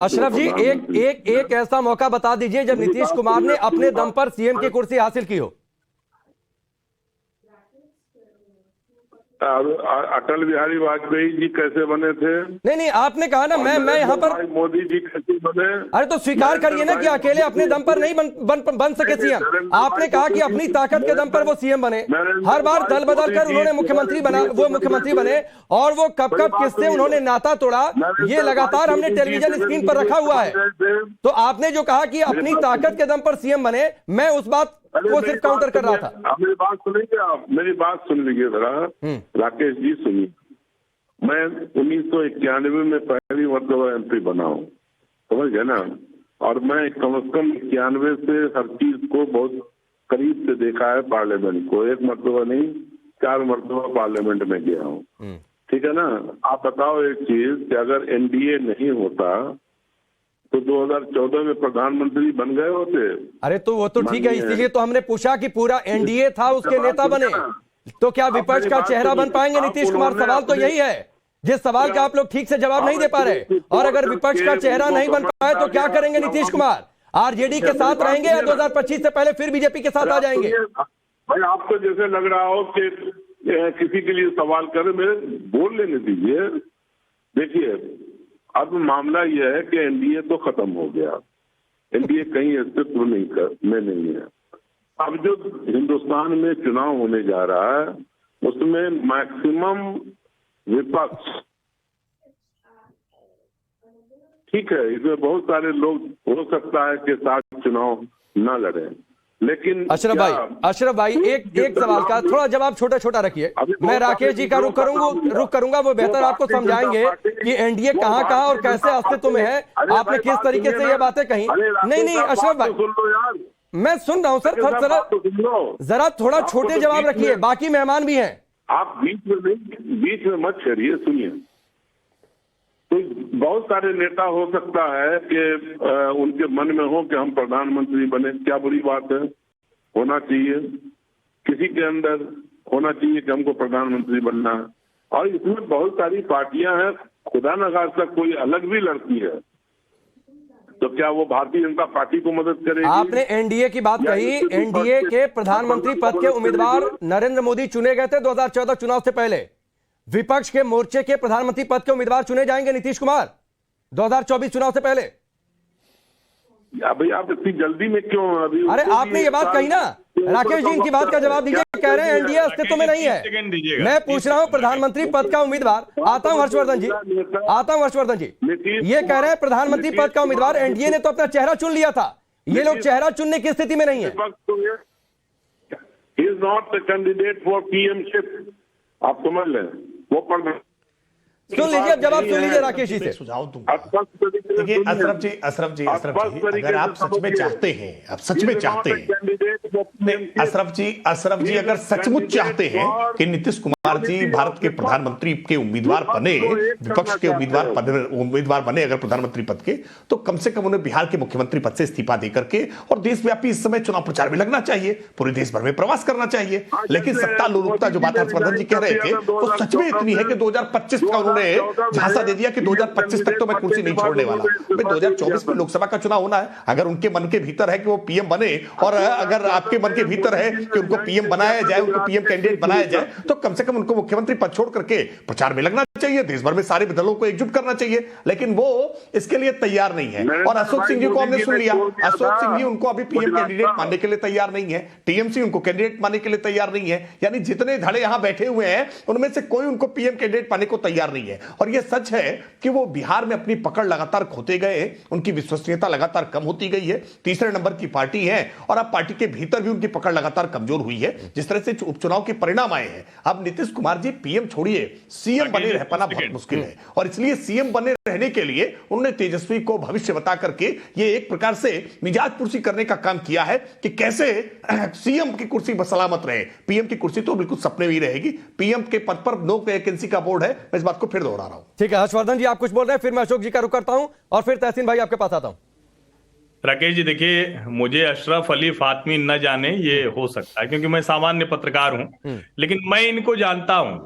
अशरफ जी, एक ऐसा मौका बता दीजिए जब नीतीश कुमार ने अपने दम पर सीएम की कुर्सी हासिल की हो। अटल बिहारी वाजपेयी जी कैसे बने थे? नहीं, आपने कहा ना मैं यहाँ पर। मोदी जी कैसे बने? अरे तो स्वीकार करिए ना कि अकेले अपने दम पर नहीं बन सके सीएम। आपने कहा कि अपनी ताकत के दम पर वो सीएम बने। हर बार दल बदल कर उन्होंने मुख्यमंत्री बने और वो कब किससे उन्होंने नाता तोड़ा, ये लगातार हमने टेलीविजन स्क्रीन पर रखा हुआ है। तो आपने जो कहा कि अपनी ताकत के दम पर सीएम बने, मैं उस बात को सिर्फ काउंटर कर रहा था। मेरी बात सुनेंगे आप? मेरी बात सुन लीजिए जरा राकेश जी, सुनिए। मैं 1991 में पहली मरतबा एमपी बना हूँ, समझ गए ना। और मैं कम से कम 91 से हर चीज को बहुत करीब से देखा है पार्लियामेंट को। एक मरतबा नहीं, 4 मरतबा पार्लियामेंट में गया हूँ, ठीक है ना। आप बताओ एक चीज कि अगर एनडीए नहीं होता तो 2014 में प्रधानमंत्री बन गए होते? अरे तो वो तो ठीक है, इसीलिए तो हमने पूछा कि पूरा एनडीए था, उसके नेता बने, तो क्या विपक्ष का चेहरा बन पाएंगे नीतीश कुमार? सवाल तो यही है, जिस सवाल का आप लोग ठीक से जवाब नहीं दे पा रहे। और अगर विपक्ष का चेहरा नहीं बन पाए तो क्या करेंगे नीतीश कुमार? आरजेडी के साथ रहेंगे या 2025 से पहले फिर बीजेपी के साथ आ जाएंगे? भाई आपको जैसे लग रहा हो कि किसी के लिए सवाल करें, मेरे बोल लेने दीजिए। देखिए, अब मामला यह है कि एनडीए तो खत्म हो गया, एनडीए कहीं अस्तित्व में नहीं है। अब जो हिंदुस्तान में चुनाव होने जा रहा है उसमें मैक्सिमम विपक्ष, ठीक है, इसमें बहुत सारे लोग हो सकता है कि साथ चुनाव न लड़े, लेकिन अशरफ भाई एक सवाल का थोड़ा जवाब छोटा रखिए। मैं राकेश जी का रुख करूंगा, वो बेहतर आपको समझाएंगे कि एनडीए कहां और कैसे अस्तित्व में है, आपने किस तरीके से ये बातें कही। नहीं अशरफ भाई, मैं सुन रहा हूं सर, जरा थोड़ा छोटे जवाब रखिए, बाकी मेहमान भी हैं। आप बीच में मत छेड़िए, सुनिए। तो बहुत सारे नेता हो सकता है कि उनके मन में हो कि हम प्रधानमंत्री बने, क्या बुरी बात है? होना चाहिए, किसी के अंदर होना चाहिए कि हमको प्रधानमंत्री बनना है। और इसमें बहुत सारी पार्टियां हैं, खुदा न खास्ता कोई अलग भी लड़ती है, तो क्या वो भारतीय जनता पार्टी को मदद करेगी? आपने एनडीए की बात कही, एनडीए के प्रधानमंत्री पद के उम्मीदवार नरेंद्र मोदी चुने गए थे 2014 चुनाव से पहले। विपक्ष के मोर्चे के प्रधानमंत्री पद के उम्मीदवार चुने जाएंगे नीतीश कुमार 2024 चुनाव से पहले। भाई आप इतनी जल्दी में क्यों? अभी अरे आपने ये बात कही ना, राकेश जी इनकी बात का जवाब दीजिए। कह रहे हैं एनडीए अस्तित्व में नहीं है। मैं पूछ रहा हूं प्रधानमंत्री पद का उम्मीदवार, आता हूं हर्षवर्धन जी, ये कह रहे हैं प्रधानमंत्री पद का उम्मीदवार, एनडीए ने तो अपना चेहरा चुन लिया था, ये लोग चेहरा चुनने की स्थिति में नहीं है। He is not the candidate for PMship, आप समझ लें। वो सुन लीजिए, जवाब सुन लीजिए राकेश जी से। सुझाव दूंगा। देखिए अशरफ जी, अगर आप सच में चाहते हैं, अशरफ जी अगर सचमुच चाहते हैं कि नीतीश कुमार जी भारत के प्रधानमंत्री के उम्मीदवार बने, विपक्ष के उम्मीदवार बने अगर प्रधानमंत्री पद के, तो कम से कम उन्हें बिहार के मुख्यमंत्री पद से इस्तीफा देकर के और देशव्यापी इस समय चुनाव प्रचार में लगना चाहिए, पूरे देश भर में प्रवास करना चाहिए। लेकिन सत्ता लोलुपता जो बात हर्षवर्धन जी कह रहे थे वो सच में इतनी है कि 2025 का उन्होंने झांसा दे दिया कि 2025 तक तो मैं कुर्सी नहीं छोड़ने वाला। 2024 में लोकसभा का चुनाव होना है, अगर उनके मन के भीतर है कि वो पीएम बने और अगर आपके मन के भीतर है कि उनको पीएम बनाया जाए, उनको पीएम कैंडिडेट बनाया जाए, तो कम से कम उनको मुख्यमंत्री पद छोड़ करके प्रचार में लगना चाहिए, देश भर में सारे दलों को एकजुट करना चाहिए। लेकिन वो इसके लिए तैयार नहीं है। और अशोक सिंह जी को हमने सुन लिया, अशोक सिंह जी उनको अभी पीएम कैंडिडेट मानने के लिए तैयार नहीं है, टीएमसी उनको कैंडिडेट मानने के लिए तैयार नहीं है। यानी जितने धड़े यहां बैठे हुए हैं उनमें से कोई उनको पीएम कैंडिडेट पाने को तैयार नहीं है। और यह सच है कि वो बिहार में अपनी पकड़ लगातार खोते गए, उनकी विश्वसनीयता लगातार कम होती गई है, तीसरे नंबर की पार्टी है और अब पार्टी के भीतर भी उनकी पकड़ लगातार कमजोर हुई है। जिस तरह से उपचुनाव के परिणाम आए हैं, अब नीतीश कुमार जी पीएम छोड़िए, सीएम बने रह पाना बहुत मुश्किल है। और इसलिए सीएम बने रहने के लिए उन्होंने तेजस्वी को भविष्य बता करके ये एक प्रकार से मिजाज पुरसी करने का काम किया है कि कैसे सीएम की कुर्सी सलामत रहे। पीएम की कुर्सी तो बिल्कुल सपने में ही रहेगी, पीएम के पद पर नो वैकेंसी का बोर्ड है। मैं इस बात को फिर दोहरा रहा हूं। ठीक है हर्षवर्धन जी, आप कुछ बोल रहे हैं, फिर मैं अशोक जी का रुख करता हूं और फिर तहसीन भाई आपके पास आता हूं। राकेश जी देखिए, मुझे अशरफ अली फातमी न जाने ये हो सकता है क्योंकि मैं सामान्य पत्रकार हूं, लेकिन मैं इनको जानता हूं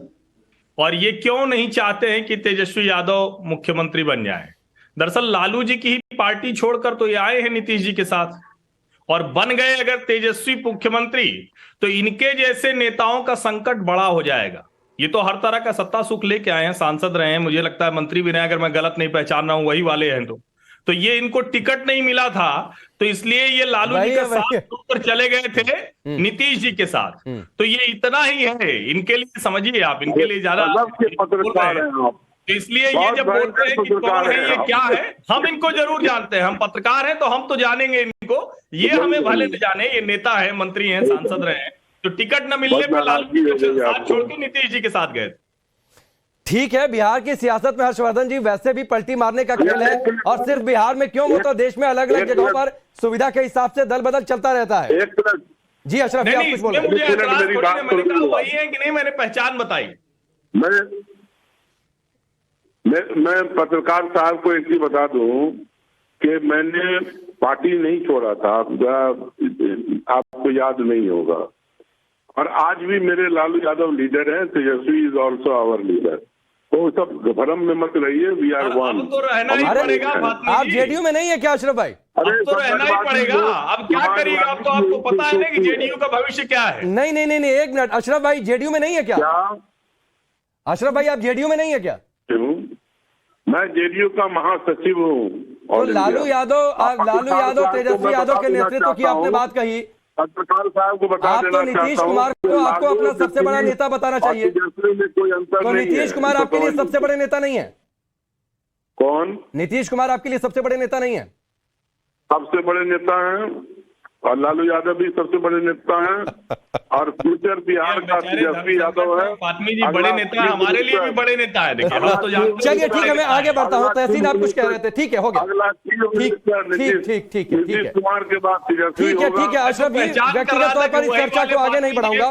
और ये क्यों नहीं चाहते हैं कि तेजस्वी यादव मुख्यमंत्री बन जाए। दरअसल लालू जी की ही पार्टी छोड़कर तो ये आए हैं नीतीश जी के साथ, और बन गए अगर तेजस्वी मुख्यमंत्री तो इनके जैसे नेताओं का संकट बड़ा हो जाएगा। ये तो हर तरह का सत्ता सुख लेके आए हैं, सांसद रहे हैं, मुझे लगता है मंत्री भी रहे, अगर मैं गलत नहीं पहचान रहा हूं वही वाले हैं। तो ये इनको टिकट नहीं मिला था, तो इसलिए ये लालू जी का साथ छोड़कर चले गए थे नीतीश जी के साथ। तो ये इतना ही है इनके लिए, समझिए आप, इनके लिए ज्यादा तो इसलिए ये जब बोलते हैं कि कौन है ये क्या है, हम इनको जरूर जानते हैं, हम पत्रकार हैं तो हम तो जानेंगे इनको, ये हमें भले न जाने, ये नेता है, मंत्री हैं, सांसद रहे हैं, तो टिकट न मिलने पर लालू जी के साथ छोड़ के नीतीश जी के साथ गए। ठीक है, बिहार की सियासत में हर्षवर्धन जी वैसे भी पलटी मारने का खेल है, और सिर्फ बिहार में क्यों, वो तो देश में अलग अलग जगहों पर सुविधा के हिसाब से दल बदल चलता रहता है। जी अशरफ जी, आप कुछ बोल रहे हैं। मैंने कहा वही है कि नहीं, मैंने पहचान बताई। मैं पत्रकार साहब को एक चीज बता दूं कि मैंने पार्टी नहीं छोड़ा था, आपको याद नहीं होगा, और आज भी मेरे लालू यादव लीडर हैं, तेजस्वी इज ऑल्सो आवर लीडर। तो सब भ्रम में मत रहिए, वी आर वन। अब तो रहना ही पड़ेगा। आप जेडीयू में नहीं है क्या अशरफ भाई? अब तो रहना ही पड़ेगा, अब क्या करिएगा, अब तो आपको पता है ना कि जेडीयू का भविष्य क्या है। नहीं नहीं नहीं, एक मिनट, अशरफ भाई जेडीयू में नहीं है क्या? अशरफ भाई आप जेडीयू में नहीं है क्या? मैं जेडीयू का महासचिव हूँ। और लालू यादव तेजस्वी यादव के नेतृत्व की आपने बात कही, पत्रकार साहब को बता देना, आप तो नीतीश कुमार को आपको अपना सबसे बड़ा नेता बताना चाहिए, तो नीतीश कुमार आपके लिए सबसे बड़े नेता नहीं है? कौन? नीतीश कुमार आपके लिए सबसे बड़े नेता नहीं है? सबसे बड़े नेता हैं, और लालू यादव भी सबसे बड़े नेता हैं, और फ्यूचर बिहार का तेजस्वी यादव है। फातमी जी बड़े नेता है, हमारे लिए भी बड़े नेता है। देखिए हम तो जानते हैं। चलिए ठीक है, मैं आगे बढ़ता हूँ। तहसीन आप कुछ कह रहे थे, ठीक है, हो गया, ठीक नीतीश कुमार के बाद तेजस्वी, ठीक है। अशरफ जी, व्यक्तिगत तौर पर इस चर्चा को आगे नहीं बढ़ाऊंगा।